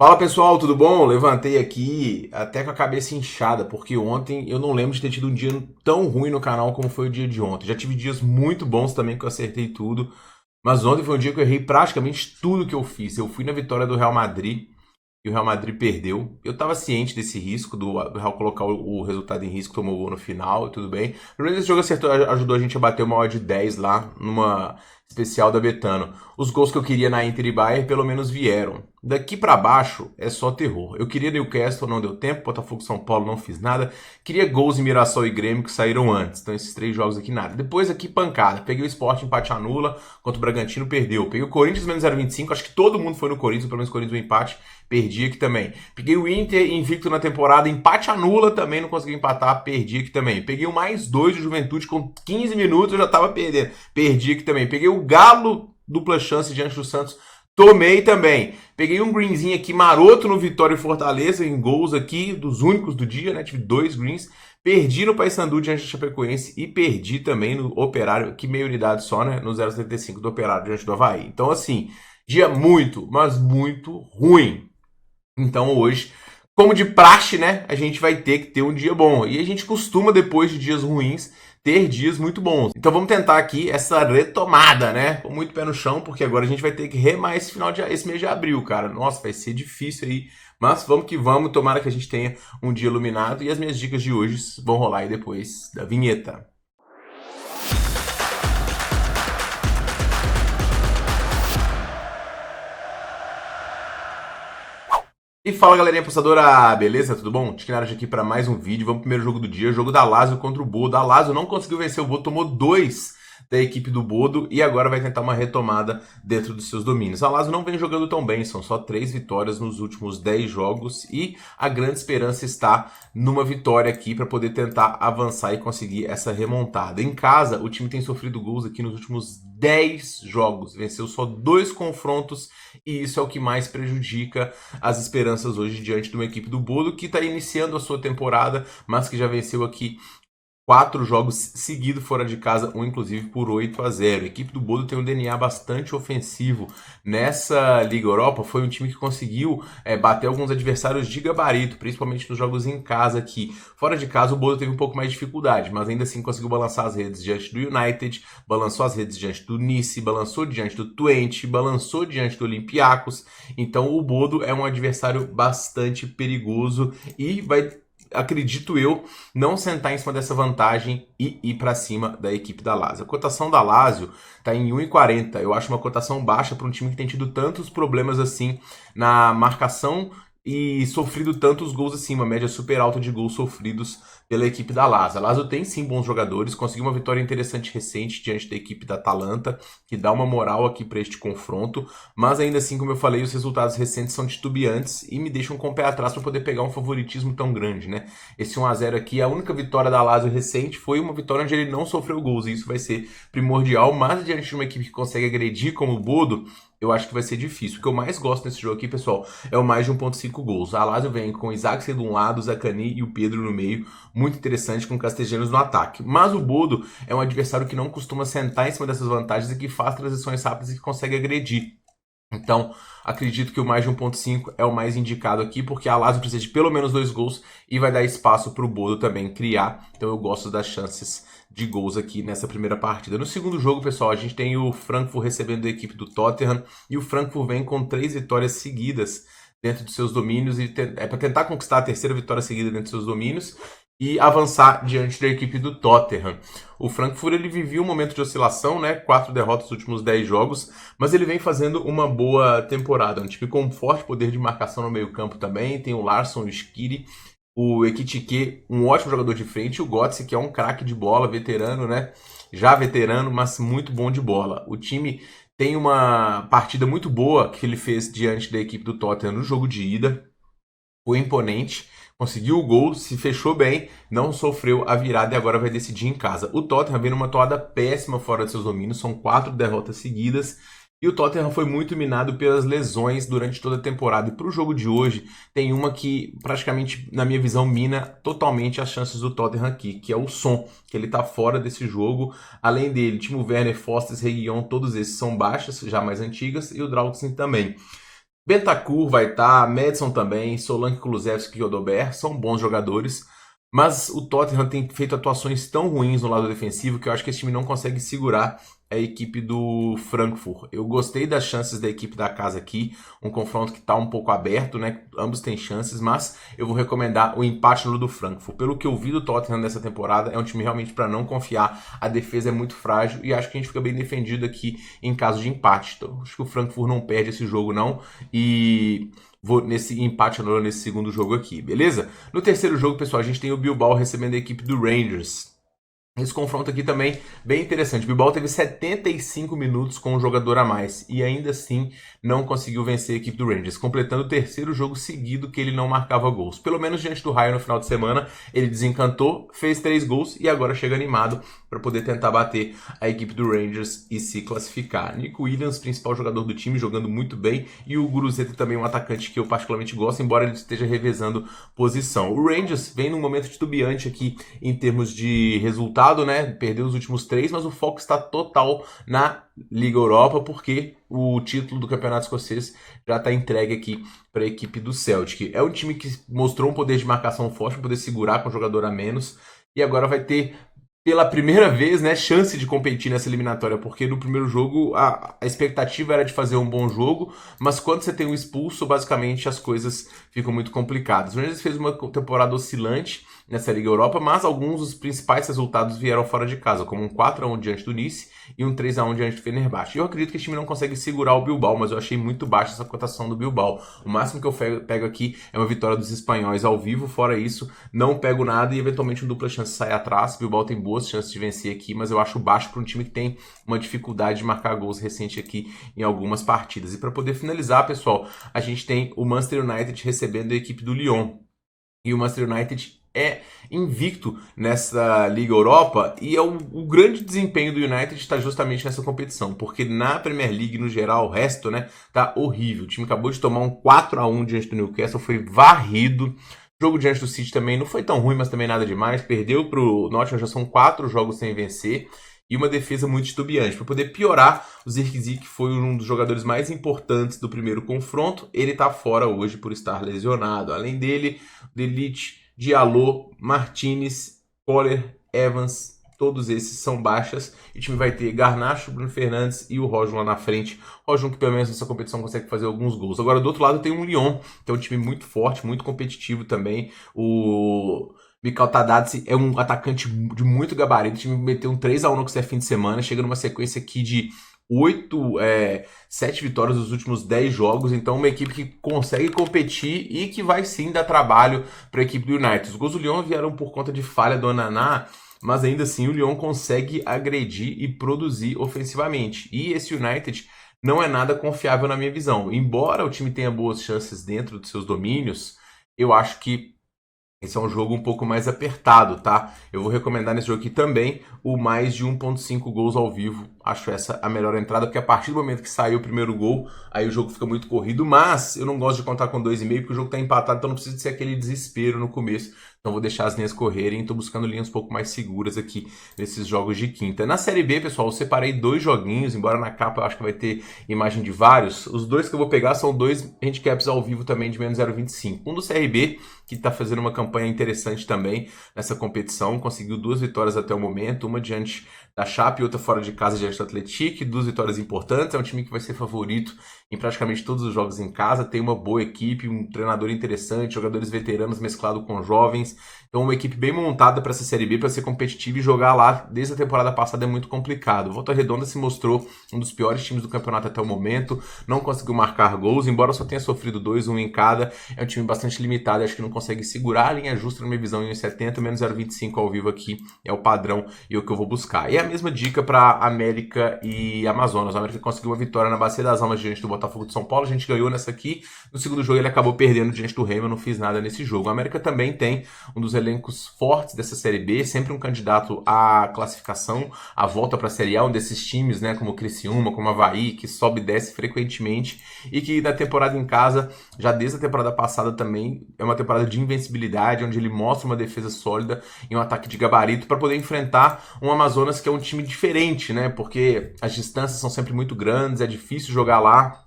Fala pessoal, tudo bom? Levantei aqui até com a cabeça inchada, porque ontem eu não lembro de ter tido um dia tão ruim no canal como foi o dia de ontem. Já tive dias muito bons também que eu acertei tudo, mas ontem foi um dia que eu errei praticamente tudo que eu fiz. Eu fui na vitória do Real Madrid e o Real Madrid perdeu. Eu estava ciente desse risco, do Real colocar o resultado em risco, tomou o gol no final e tudo bem. Pelo menos esse jogo acertou, ajudou a gente a bater uma odd de 10 lá, numa especial da Betano. Os gols que eu queria na Inter e Bayern pelo menos vieram. Daqui para baixo é só terror. Eu queria Newcastle, não deu tempo. Botafogo, São Paulo, não fiz nada. Queria gols em Mirassol e Grêmio que saíram antes. Então esses três jogos aqui nada. Depois aqui pancada. Peguei o Sport empate anula, contra o Bragantino perdeu. Peguei o Corinthians menos 0,25. Acho que todo mundo foi no Corinthians, pelo menos o Corinthians o empate. Perdi aqui também. Peguei o Inter invicto na temporada, empate anula também, não consegui empatar, perdi aqui também. Peguei o mais dois do Juventude com 15 minutos, eu já tava perdendo. Perdi aqui também. Peguei o Galo, dupla chance diante do Santos, tomei também. Peguei um greenzinho aqui maroto no Vitória e Fortaleza, em gols aqui, dos únicos do dia, né? Tive dois greens. Perdi no Paysandu diante do Chapecoense e perdi também no Operário, que meia unidade só, né? No 0,75 do Operário diante do Avaí. Então, assim, dia muito, mas muito ruim. Então hoje, como de praxe, né, a gente vai ter que ter um dia bom. E a gente costuma, depois de dias ruins, ter dias muito bons. Então vamos tentar aqui essa retomada, né? Com muito pé no chão, porque agora a gente vai ter que remar esse mês de abril, cara. Nossa, vai ser difícil aí. Mas vamos que vamos, tomara que a gente tenha um dia iluminado. E as minhas dicas de hoje vão rolar aí depois da vinheta. E fala galerinha apostadora, beleza? Tudo bom? Tiquinaraj aqui para mais um vídeo. Vamos pro primeiro jogo do dia, jogo da Lazio contra o Bodo. A Lazio não conseguiu vencer o Bodo, tomou 2 da equipe do Bodo e agora vai tentar uma retomada dentro dos seus domínios. A Lazio não vem jogando tão bem, são só 3 vitórias nos últimos 10 jogos e a grande esperança está numa vitória aqui para poder tentar avançar e conseguir essa remontada. Em casa, o time tem sofrido gols aqui nos últimos 10 jogos, venceu só 2 confrontos e isso é o que mais prejudica as esperanças hoje diante de uma equipe do Bodo que está iniciando a sua temporada, mas que já venceu aqui 4 jogos seguidos fora de casa, um inclusive por 8-0. A equipe do Bodo tem um DNA bastante ofensivo. Nessa Liga Europa, foi um time que conseguiu bater alguns adversários de gabarito, principalmente nos jogos em casa aqui. Fora de casa, o Bodo teve um pouco mais de dificuldade, mas ainda assim conseguiu balançar as redes diante do United, balançou as redes diante do Nice, balançou diante do Twente, balançou diante do Olympiacos. Então o Bodo é um adversário bastante perigoso e vai, acredito eu, não sentar em cima dessa vantagem e ir para cima da equipe da Lazio. A cotação da Lazio está em 1,40. Eu acho uma cotação baixa para um time que tem tido tantos problemas assim na marcação e sofrido tantos gols assim, uma média super alta de gols sofridos pela equipe da Lazio. A Lazio tem sim bons jogadores, conseguiu uma vitória interessante recente diante da equipe da Atalanta, que dá uma moral aqui para este confronto, mas ainda assim, como eu falei, os resultados recentes são titubeantes e me deixam com o pé atrás para poder pegar um favoritismo tão grande, né? Esse 1-0 aqui, a única vitória da Lazio recente foi uma vitória onde ele não sofreu gols, e isso vai ser primordial, mas diante de uma equipe que consegue agredir como o Bodo, eu acho que vai ser difícil. O que eu mais gosto nesse jogo aqui, pessoal, é o mais de 1,5 gols. A Lazio vem com o Isaac de um lado, o Zaccagni e o Pedro no meio. Muito interessante, com Castellanos no ataque. Mas o Bodo é um adversário que não costuma sentar em cima dessas vantagens e que faz transições rápidas e que consegue agredir. Então, acredito que o mais de 1,5 é o mais indicado aqui, porque a Lazio precisa de pelo menos 2 gols e vai dar espaço para o Bodo também criar. Então eu gosto das chances de gols aqui nessa primeira partida. No segundo jogo, pessoal, a gente tem o Frankfurt recebendo a equipe do Tottenham e o Frankfurt vem com 3 vitórias seguidas dentro dos seus domínios e é para tentar conquistar a terceira vitória seguida dentro dos seus domínios e avançar diante da equipe do Tottenham. O Frankfurt ele vivia um momento de oscilação, né? 4 derrotas nos últimos 10 jogos, mas ele vem fazendo uma boa temporada. Um time com um forte poder de marcação no meio-campo também. Tem o Larsson, o Skiri, o Ekitike, um ótimo jogador de frente, e o Götze, que é um craque de bola, veterano, né? Já veterano, mas muito bom de bola. O time tem uma partida muito boa que ele fez diante da equipe do Tottenham no jogo de ida. Foi imponente, conseguiu o gol, se fechou bem, não sofreu a virada e agora vai decidir em casa. O Tottenham vem numa toada péssima fora de seus domínios, são 4 derrotas seguidas. E o Tottenham foi muito minado pelas lesões durante toda a temporada. E para o jogo de hoje, tem uma que praticamente, na minha visão, mina totalmente as chances do Tottenham aqui, que é o Son, que ele está fora desse jogo. Além dele, Timo Werner, Foster, Reguilhon, todos esses são baixas, já mais antigas, e o Draxler também. Bentancur vai estar, Madison também, Solanke, Kulusevski e Odobert são bons jogadores, mas o Tottenham tem feito atuações tão ruins no lado defensivo que eu acho que esse time não consegue segurar a equipe do Frankfurt. Eu gostei das chances da equipe da casa aqui, um confronto que está um pouco aberto, né? Ambos têm chances, mas eu vou recomendar o empate no do Frankfurt. Pelo que eu vi do Tottenham nessa temporada, é um time realmente para não confiar. A defesa é muito frágil e acho que a gente fica bem defendido aqui em caso de empate. Então, acho que o Frankfurt não perde esse jogo não e vou nesse empate anulado nesse segundo jogo aqui, beleza? No terceiro jogo, pessoal, a gente tem o Bilbao recebendo a equipe do Rangers. Esse confronto aqui também bem interessante. O Bilbao teve 75 minutos com um jogador a mais e ainda assim não conseguiu vencer a equipe do Rangers, completando o terceiro jogo seguido que ele não marcava gols. Pelo menos diante do Raio no final de semana, ele desencantou, fez 3 gols e agora chega animado para poder tentar bater a equipe do Rangers e se classificar. Nico Williams, principal jogador do time, jogando muito bem, e o Guruceta também um atacante que eu particularmente gosto, embora ele esteja revezando posição. O Rangers vem num momento titubeante aqui em termos de resultado, né? Perdeu os últimos 3, mas o foco está total na Liga Europa, porque o título do Campeonato Escocês já está entregue aqui para a equipe do Celtic. É um time que mostrou um poder de marcação forte para poder segurar com o jogador a menos, e agora vai ter pela primeira vez, né, chance de competir nessa eliminatória, porque no primeiro jogo a expectativa era de fazer um bom jogo, mas quando você tem um expulso, basicamente as coisas ficam muito complicadas. O Rangers fez uma temporada oscilante nessa Liga Europa, mas alguns dos principais resultados vieram fora de casa, como um 4-1 diante do Nice e um 3-1 diante do Fenerbahçe. Eu acredito que esse time não consegue segurar o Bilbao, mas eu achei muito baixa essa cotação do Bilbao. O máximo que eu pego aqui é uma vitória dos espanhóis ao vivo, fora isso, não pego nada e eventualmente um dupla chance sai atrás. O Bilbao tem boas chances de vencer aqui, mas eu acho baixo para um time que tem uma dificuldade de marcar gols recente aqui em algumas partidas. E para poder finalizar, pessoal, a gente tem o Manchester United recebendo a equipe do Lyon. E o Manchester United é invicto nessa Liga Europa e o grande desempenho do United está justamente nessa competição, porque na Premier League, no geral, o resto, né, tá horrível. O time acabou de tomar um 4-1 diante do Newcastle, foi varrido. O jogo diante do City também não foi tão ruim, mas também nada demais. Perdeu pro Nottingham, já são 4 jogos sem vencer. E uma defesa muito titubeante. Para poder piorar, o Zirkzee, que foi um dos jogadores mais importantes do primeiro confronto, ele está fora hoje por estar lesionado. Além dele, Delite, Diallo, Martinez, Kohler, Evans, todos esses são baixas. E o time vai ter Garnacho, Bruno Fernandes e o Rojo lá na frente. Rojo que pelo menos nessa competição consegue fazer alguns gols. Agora do outro lado tem um Lyon, que é um time muito forte, muito competitivo também. O Mikal Tadadze é um atacante de muito gabarito. O time meteu um 3-1 no fim de semana. Chega numa sequência aqui de 7 vitórias nos últimos 10 jogos. Então, uma equipe que consegue competir e que vai sim dar trabalho para a equipe do United. Os gols do Lyon vieram por conta de falha do Onaná, mas ainda assim o Lyon consegue agredir e produzir ofensivamente. E esse United não é nada confiável na minha visão. Embora o time tenha boas chances dentro dos seus domínios, eu acho que esse é um jogo um pouco mais apertado, tá? Eu vou recomendar nesse jogo aqui também o mais de 1.5 gols ao vivo. Acho essa a melhor entrada, porque a partir do momento que saiu o primeiro gol, aí o jogo fica muito corrido. Mas eu não gosto de contar com 2,5, porque o jogo tá empatado, então não precisa ser aquele desespero no começo. Então vou deixar as linhas correrem. Tô buscando linhas um pouco mais seguras aqui nesses jogos de quinta. Na Série B, pessoal, eu separei 2 joguinhos, embora na capa eu acho que vai ter imagem de vários. Os 2 que eu vou pegar são 2 handicaps ao vivo também de menos 0,25. Um do CRB, que tá fazendo uma campanha interessante também nessa competição. Conseguiu 2 vitórias até o momento, uma diante da Chape e outra fora de casa diante do Atlético. 2 vitórias importantes. É um time que vai ser favorito em praticamente todos os jogos em casa. Tem uma boa equipe, um treinador interessante, jogadores veteranos mesclado com jovens. Então, uma equipe bem montada para essa Série B, para ser competitiva e jogar lá desde a temporada passada é muito complicado. O Volta Redonda se mostrou um dos piores times do campeonato até o momento, não conseguiu marcar gols, embora só tenha sofrido 2, 1 em cada. É um time bastante limitado, acho que não consegue segurar a linha justa na minha visão em 1,70, menos 0,25 ao vivo aqui é o padrão e o que eu vou buscar. E a mesma dica para América e Amazonas. O América conseguiu uma vitória na Bacia das Almas diante do Botafogo de São Paulo, a gente ganhou nessa aqui. No segundo jogo ele acabou perdendo diante do Remo, eu não fiz nada nesse jogo. O América também tem um dos elencos fortes dessa Série B, sempre um candidato à classificação, à volta para a Série A, um desses times, né, como o Criciúma, como o Avaí, que sobe e desce frequentemente e que na temporada em casa, já desde a temporada passada também, é uma temporada de invencibilidade, onde ele mostra uma defesa sólida e um ataque de gabarito para poder enfrentar um Amazonas que é um time diferente, né, porque as distâncias são sempre muito grandes, é difícil jogar lá.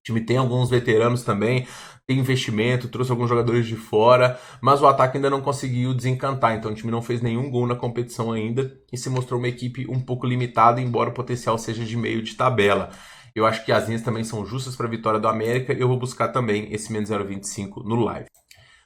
O time tem alguns veteranos também, tem investimento, trouxe alguns jogadores de fora, mas o ataque ainda não conseguiu desencantar, então o time não fez nenhum gol na competição ainda e se mostrou uma equipe um pouco limitada, embora o potencial seja de meio de tabela. Eu acho que as linhas também são justas para a vitória do América e eu vou buscar também esse menos 0,25 no live.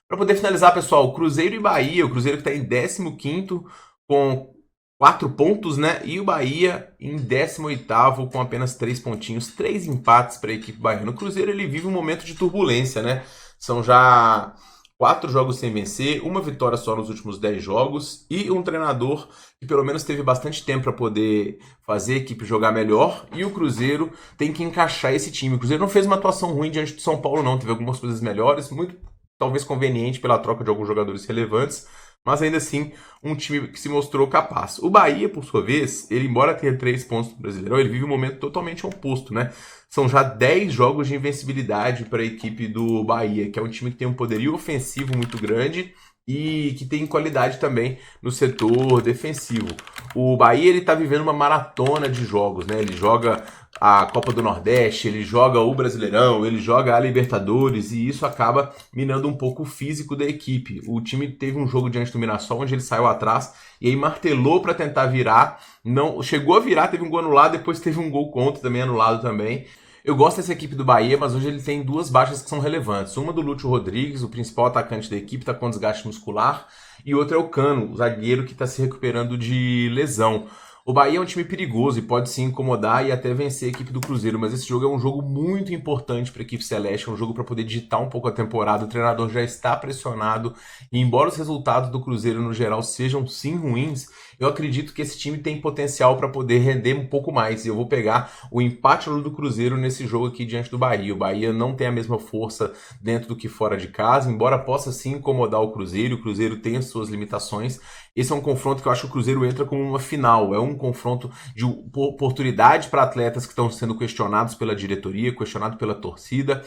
Para poder finalizar, pessoal, Cruzeiro e Bahia, o Cruzeiro que está em 15º com 4 pontos, né? E o Bahia em 18º com apenas 3 pontinhos, 3 empates para a equipe baiana. O Cruzeiro ele vive um momento de turbulência, né? São já 4 jogos sem vencer, uma vitória só nos últimos 10 jogos e um treinador que pelo menos teve bastante tempo para poder fazer a equipe jogar melhor. E o Cruzeiro tem que encaixar esse time. O Cruzeiro não fez uma atuação ruim diante do São Paulo, não. Teve algumas coisas melhores, muito talvez conveniente pela troca de alguns jogadores relevantes, mas ainda assim um time que se mostrou capaz. O Bahia, por sua vez, ele embora tenha 3 pontos no Brasileirão, ele vive um momento totalmente oposto, né? São já 10 jogos de invencibilidade para a equipe do Bahia, que é um time que tem um poderio ofensivo muito grande e que tem qualidade também no setor defensivo. O Bahia ele está vivendo uma maratona de jogos, né? Ele joga a Copa do Nordeste, ele joga o Brasileirão, ele joga a Libertadores e isso acaba minando um pouco o físico da equipe. O time teve um jogo diante do Mirassol onde ele saiu atrás e aí martelou para tentar virar, não chegou a virar, teve um gol anulado, depois teve um gol contra também anulado também. Eu gosto dessa equipe do Bahia, mas hoje ele tem 2 baixas que são relevantes. Uma do Lúcio Rodrigues, o principal atacante da equipe, está com desgaste muscular, e outra é o Cano, o zagueiro que está se recuperando de lesão. O Bahia é um time perigoso e pode se incomodar e até vencer a equipe do Cruzeiro, mas esse jogo é um jogo muito importante para a equipe celeste, é um jogo para poder digitar um pouco a temporada. O treinador já está pressionado e embora os resultados do Cruzeiro no geral sejam sim ruins, eu acredito que esse time tem potencial para poder render um pouco mais. E eu vou pegar o empate do Cruzeiro nesse jogo aqui diante do Bahia. O Bahia não tem a mesma força dentro do que fora de casa, embora possa sim incomodar o Cruzeiro tem as suas limitações. Esse é um confronto que eu acho que o Cruzeiro entra como uma final, é um confronto de oportunidade para atletas que estão sendo questionados pela diretoria, questionados pela torcida.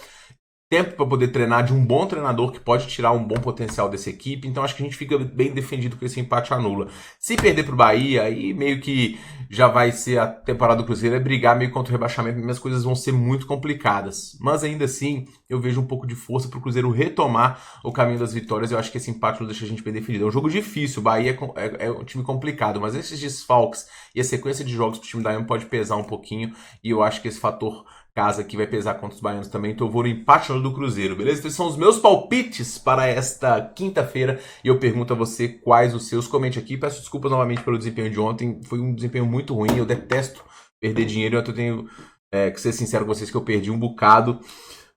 Tempo para poder treinar de um bom treinador que pode tirar um bom potencial dessa equipe, então acho que a gente fica bem defendido com esse empate anula. Se perder para o Bahia, aí meio que já vai ser a temporada do Cruzeiro, é brigar meio contra o rebaixamento, e as coisas vão ser muito complicadas. Mas ainda assim, eu vejo um pouco de força para o Cruzeiro retomar o caminho das vitórias, eu acho que esse empate deixa a gente bem definido. É um jogo difícil, o Bahia é um time complicado, mas esses desfalques e a sequência de jogos para o time da AM pode pesar um pouquinho, e eu acho que esse fator casa que vai pesar contra os baianos também, então eu vou no empate do Cruzeiro, beleza? Então esses são os meus palpites para esta quinta-feira e eu pergunto a você quais os seus, comente aqui, peço desculpas novamente pelo desempenho de ontem, foi um desempenho muito ruim, eu detesto perder dinheiro, eu tenho que ser sincero com vocês que eu perdi um bocado,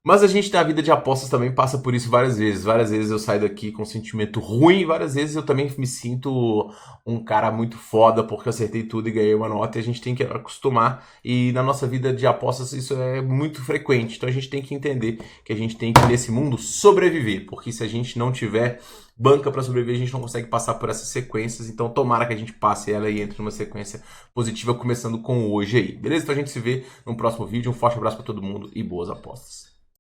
mas a gente na vida de apostas também passa por isso várias vezes eu saio daqui com um sentimento ruim, várias vezes eu também me sinto um cara muito foda porque eu acertei tudo e ganhei uma nota e a gente tem que acostumar e na nossa vida de apostas isso é muito frequente, então a gente tem que entender que a gente tem que nesse mundo sobreviver, porque se a gente não tiver banca para sobreviver, a gente não consegue passar por essas sequências, então tomara que a gente passe ela e entre numa sequência positiva começando com hoje aí, beleza? Então a gente se vê no próximo vídeo, um forte abraço para todo mundo e boas apostas.